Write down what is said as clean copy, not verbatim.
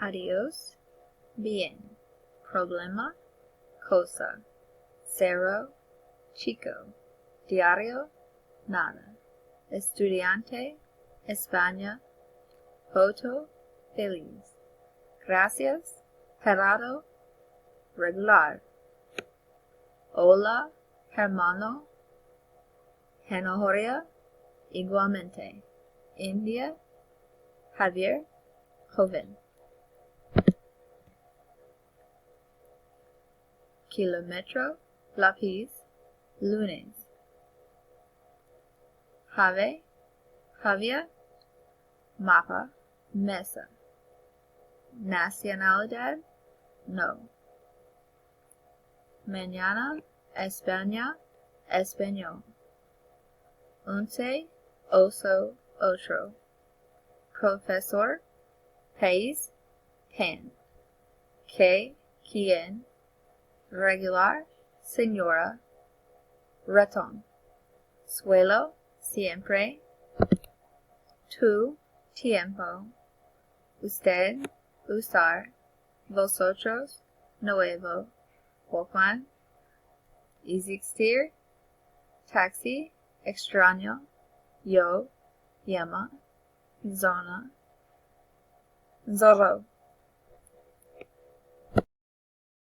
adios, bien, problema, cosa, cero, chico, diario, nada, estudiante, España, foto, feliz, gracias, cerrado, regular, hola, hermano, Hanojoria, igualmente, India, Javier, joven. Kilómetro, lápiz, lunes. Jave, Javier, mapa, mesa. Nacionalidad, no. Mañana, España, español. Once, oso, otro. Profesor, país, pan. Que, quién. Regular, señora. Ratón. Suelo, siempre. Tú, tiempo. Usted, usar. Vosotros, nuevo. Juan. Existir, taxi, extraño. Yo, llama. Zona. Zorro.